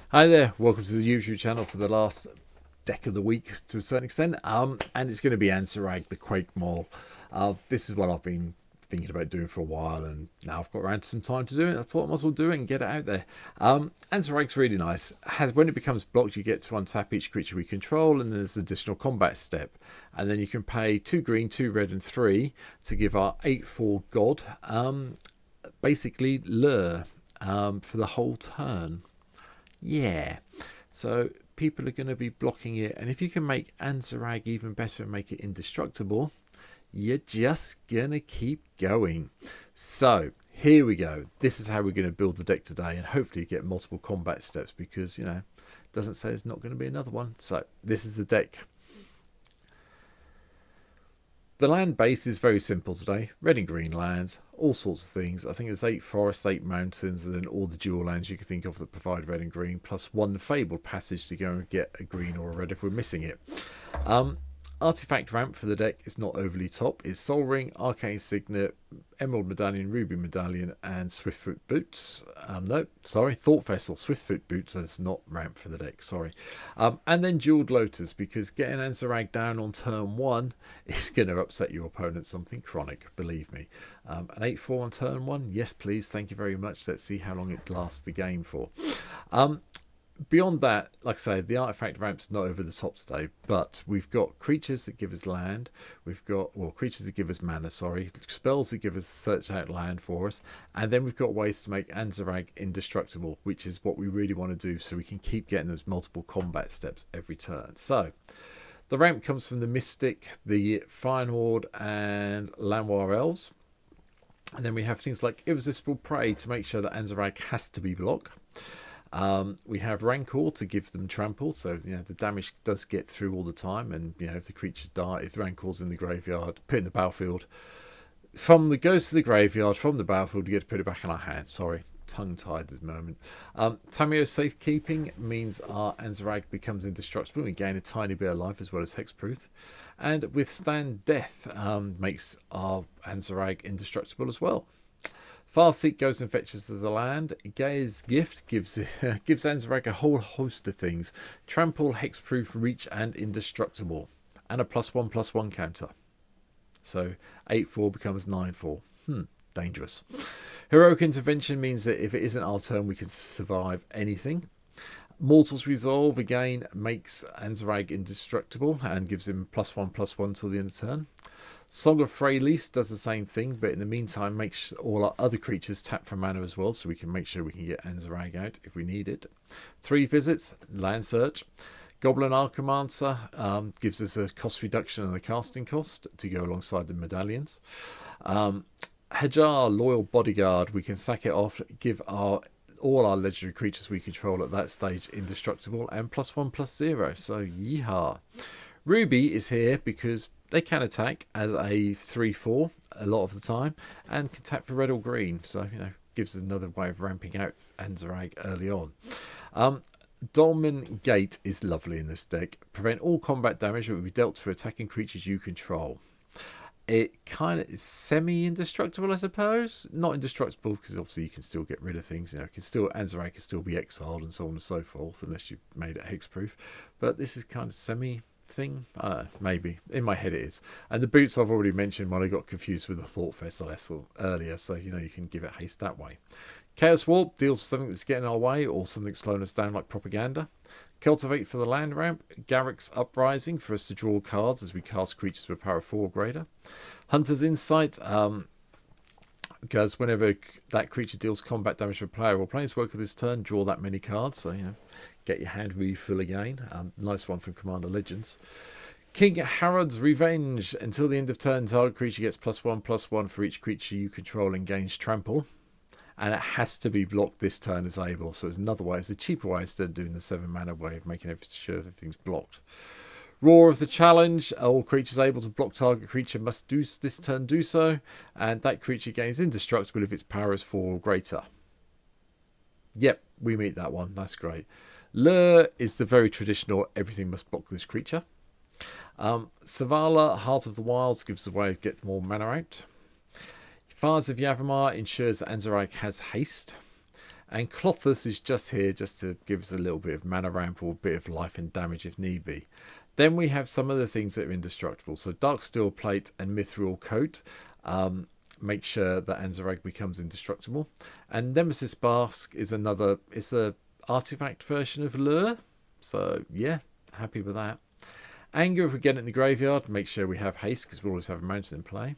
Hi there, welcome to the YouTube channel for the last deck of the week to a certain extent, and it's going to be Anzrag, the Quake mole. This is what I've been thinking about doing for a while, and now I've got around to some time to do it. I thought I might as well do it and get it out there. Anzrag's really nice. When it becomes blocked, you get to untap each creature we control, and there's an additional combat step. And then you can pay 2 green, 2 red, and 3 to give our 8/4 god basically lure for the whole turn. Yeah, so people are going to be blocking it, and if you can make Anzrag even better and make it indestructible, you're just going to keep going. So here we go. This is how we're going to build the deck today, and hopefully get multiple combat steps, because, you know, it doesn't say there's not going to be another one. So this is the deck. The land base is very simple today. Red and green lands, all sorts of things. I think there's 8 forests, 8 mountains, and then all the dual lands you can think of that provide red and green, plus 1 fabled passage to go and get a green or a red if we're missing it. Artifact ramp for the deck is not overly top. It's Soul Ring, Arcane Signet, Emerald Medallion, Ruby Medallion, and Swiftfoot Boots. No, sorry, Thought Vessel, Swiftfoot Boots. That's not ramp for the deck, sorry. And then Jeweled Lotus, because getting Anzrag down on turn 1 is going to upset your opponent something chronic, believe me. An 8/4 on turn 1, yes please, thank you very much. Let's see how long it lasts the game for. Beyond that, like I say, the artifact ramp's not over the top today, but we've got creatures that give us land. We've got, well, creatures that give us mana, sorry. Spells that give us search out land for us. And then we've got ways to make Anzrag indestructible, which is what we really want to do, so we can keep getting those multiple combat steps every turn. So the ramp comes from the Mystic, the Fine Horde, and Lanoir Elves. And then we have things like Irresistible Prey to make sure that Anzrag has to be blocked. We have Rancor to give them trample, so you know the damage does get through all the time, and you know if the creatures die, if Rancor's in the graveyard, put in the battlefield, goes to the graveyard from the battlefield, you get to put it back in our hand. Sorry, tongue-tied at the moment. Tameo Safekeeping means our Anzrag becomes indestructible. We gain a tiny bit of life as well as hexproof, and Withstand Death makes our Anzrag indestructible as well. Farseek goes and fetches the land. Gaia's Gift gives Anzrag a whole host of things. Trample, Hexproof, Reach, and Indestructible. And a +1/+1 counter. So 8/4 becomes 9/4. Dangerous. Heroic Intervention means that if it isn't our turn, we can survive anything. Mortal's Resolve, again, makes Anzrag indestructible and gives him +1/+1 till the end of the turn. Song of Freylease does the same thing, but in the meantime makes all our other creatures tap for mana as well, so we can make sure we can get Anzrag out if we need it. 3 visits, Land Search. Goblin Archimancer gives us a cost reduction on the casting cost to go alongside the medallions. Hajar, Loyal Bodyguard, we can sack it off, give all our legendary creatures we control at that stage indestructible, and +1/+0, so yeehaw. Ruby is here because they can attack as a 3/4 a lot of the time, and can tap for red or green, so you know, gives us another way of ramping out Anzrag early on. Dolmen Gate is lovely in this deck. Prevent all combat damage that will be dealt to attacking creatures you control. It kind of is semi-indestructible, I suppose. Not indestructible, because obviously you can still get rid of things. You know, Anzrag can still be exiled and so on and so forth, unless you've made it hexproof. But this is kind of semi-thing. Maybe. In my head it is. And the boots I've already mentioned when I got confused with the Thought Vessel earlier, so you know you can give it haste that way. Chaos Warp deals with something that's getting our way or something slowing us down, like Propaganda. Cultivate for the land ramp. Garrick's Uprising for us to draw cards as we cast creatures with power 4 or greater. Hunter's Insight, because whenever that creature deals combat damage to a player or planeswalker this turn, draw that many cards, so you know, get your hand really full again. Nice one from Commander Legends. King Harrod's Revenge. Until the end of turn, target creature gets +1/+1 for each creature you control and gains trample. And it has to be blocked this turn as able. So it's another way. It's a cheaper way instead of doing the 7 mana way of making sure everything's blocked. Roar of the Challenge. All creatures able to block target creature must do this turn do so. And that creature gains indestructible if its power is 4 or greater. Yep, we meet that one. That's great. Lure is the very traditional everything must block this creature. Savala, Heart of the Wilds, gives the way to get more mana out. Fires of Yavimar ensures that Anzrag has haste. And Clothus is just here just to give us a little bit of mana ramp or a bit of life and damage if need be. Then we have some of the things that are indestructible. So Dark Steel Plate and Mithril Coat make sure that Anzrag becomes indestructible. And Nemesis Bask is another, it's a artifact version of Lure. So yeah, happy with that. Anger, if we get it in the graveyard, make sure we have haste because we always have a mountain in play.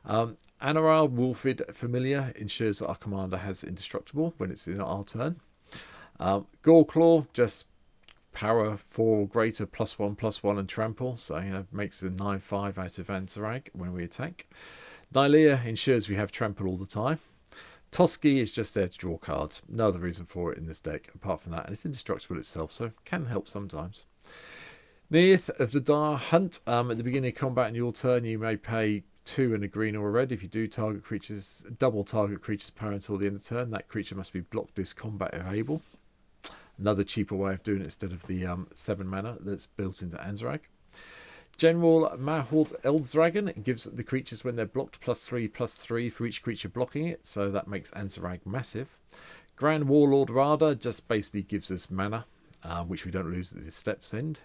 Anoral Wolfid Familiar ensures that our commander has indestructible when it's in our turn. Goreclaw, just power 4 or greater, +1/+1 and trample. So makes it a 9/5 out of Anzrag when we attack. Nylea ensures we have trample all the time. Toski is just there to draw cards. No other reason for it in this deck apart from that. And it's indestructible itself, so can help sometimes. Neath of the Dire Hunt. At the beginning of combat in your turn, you may pay 2 and a green or a red. If you do, target creatures, double target creature's power until the end of turn. That creature must be blocked this combat if able. Another cheaper way of doing it instead of the 7 mana that's built into Anzrag. General Mahort Eldragon gives the creatures when they're blocked +3/+3 for each creature blocking it, so that makes Anzrag massive. Grand Warlord Rada just basically gives us mana, which we don't lose at the step's end.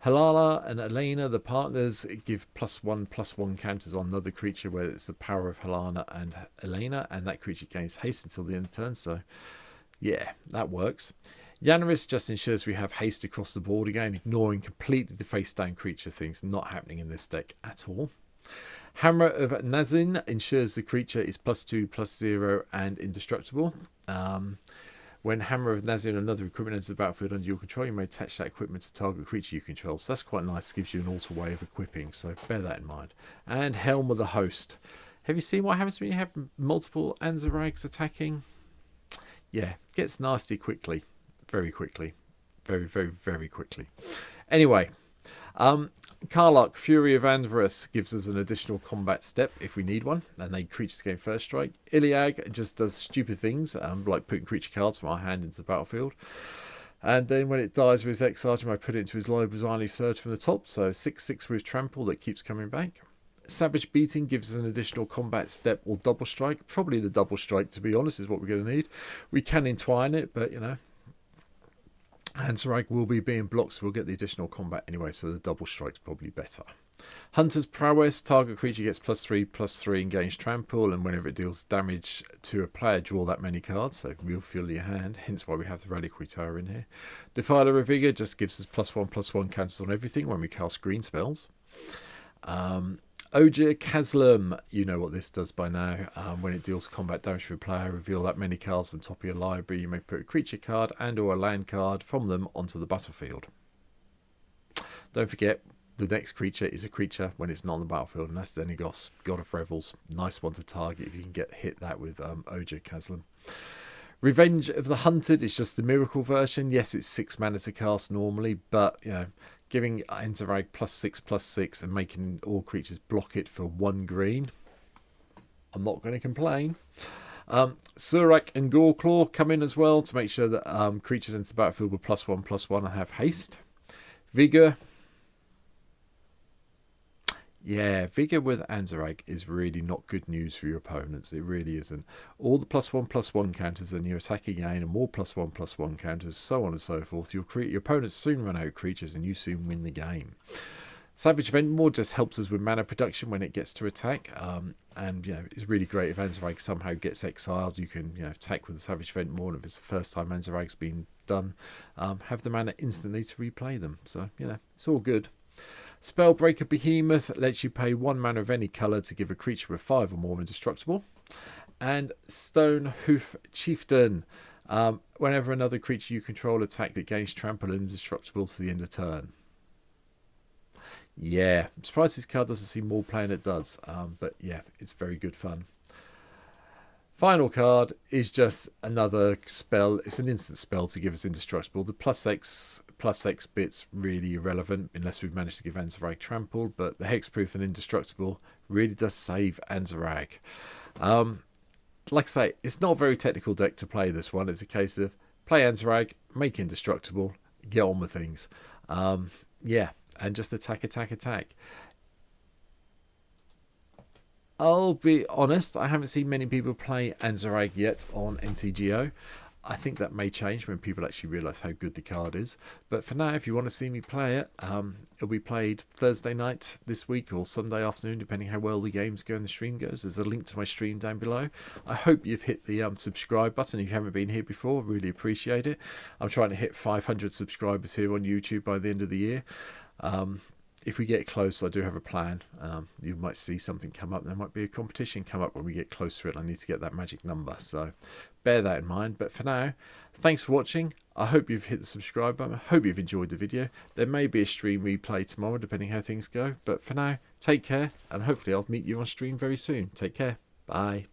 Halala and Elena, the partners, give +1/+1 counters on another creature where it's the power of Halana and Elena, and that creature gains haste until the end of turn, so yeah, that works. Yanaris just ensures we have haste across the board again, ignoring completely the face down creature things, not happening in this deck at all. Hammer of Nazin ensures the creature is +2/+0 and indestructible. When Hammer of Nazin or another equipment enters the battlefield under your control, you may attach that equipment to target creature you control. So that's quite nice, gives you an auto way of equipping, so bear that in mind. And Helm of the Host. Have you seen what happens when you have multiple Anzrags attacking? Yeah, it gets nasty quickly. Very quickly. Very, very, very quickly. Anyway, Karlach, Fury of Andvarus, gives us an additional combat step if we need one, and they creatures gain first strike. Iliag just does stupid things, like putting creature cards from our hand into the battlefield. And then when it dies with his exile, you might put it into his library only third from the top, so 6/6 with trample that keeps coming back. Savage Beating gives us an additional combat step or double strike. Probably the double strike, to be honest, is what we're going to need. We can entwine it, but Anzrag will be being blocked, so we'll get the additional combat anyway, so the double strike's probably better. Hunter's Prowess, target creature gets +3/+3 and gains trample, and whenever it deals damage to a player, draw that many cards, so we'll fill your hand, hence why we have the Reliquary Tower in here. Defiler of Vigor just gives us +1/+1 counters on everything when we cast green spells. Ogier Kaslam, you know what this does by now. When it deals combat damage for a player, reveal that many cards from top of your library. You may put a creature card and or a land card from them onto the battlefield. Don't forget, the next creature is a creature when it's not on the battlefield, and that's Denigos, God of Revels. Nice one to target if you can get hit that with Ogier Kaslam. Revenge of the Hunted is just the miracle version. Yes, it's 6 mana to cast normally, but giving Anzrag +6/+6 and making all creatures block it for 1 green. I'm not going to complain. Surak and Goreclaw come in as well to make sure that creatures enter the battlefield with +1/+1 and have haste. Vigor. Yeah, Vigor with Anzrag is really not good news for your opponents. It really isn't. All the +1/+1 counters, and you attack again, and more +1/+1 counters, so on and so forth. Your opponents soon run out of creatures, and you soon win the game. Savage Ventmore just helps us with mana production when it gets to attack, and it's really great if Anzrag somehow gets exiled. You can attack with the Savage Ventmore, and if it's the first time Anzrag's been done, have the mana instantly to replay them. So it's all good. Spellbreaker Behemoth lets you pay 1 mana of any colour to give a creature with 5 or more indestructible. And Stone Hoof Chieftain. Whenever another creature you control attacked, it gains trample and indestructible to the end of turn. Yeah, I'm surprised this card doesn't see more play than it does. But yeah, it's very good fun. Final card is just another spell. It's an instant spell to give us indestructible. The +X bit's really irrelevant unless we've managed to give Anzrag trample, but the hexproof and indestructible really does save Anzrag. Like I say, it's not a very technical deck to play this one. It's a case of play Anzrag, make indestructible, get on with things. Yeah, and just attack. I'll be honest, I haven't seen many people play Anzrag yet on MTGO. I think that may change when people actually realise how good the card is. But for now, if you want to see me play it, it'll be played Thursday night this week or Sunday afternoon, depending how well the games go and the stream goes. There's a link to my stream down below. I hope you've hit the subscribe button if you haven't been here before. Really appreciate it. I'm trying to hit 500 subscribers here on YouTube by the end of the year. If we get close, I do have a plan. You might see something come up. There might be a competition come up when we get close to it. I need to get that magic number. So bear that in mind. But for now, thanks for watching. I hope you've hit the subscribe button. I hope you've enjoyed the video. There may be a stream replay tomorrow, depending how things go. But for now, take care. And hopefully I'll meet you on stream very soon. Take care. Bye.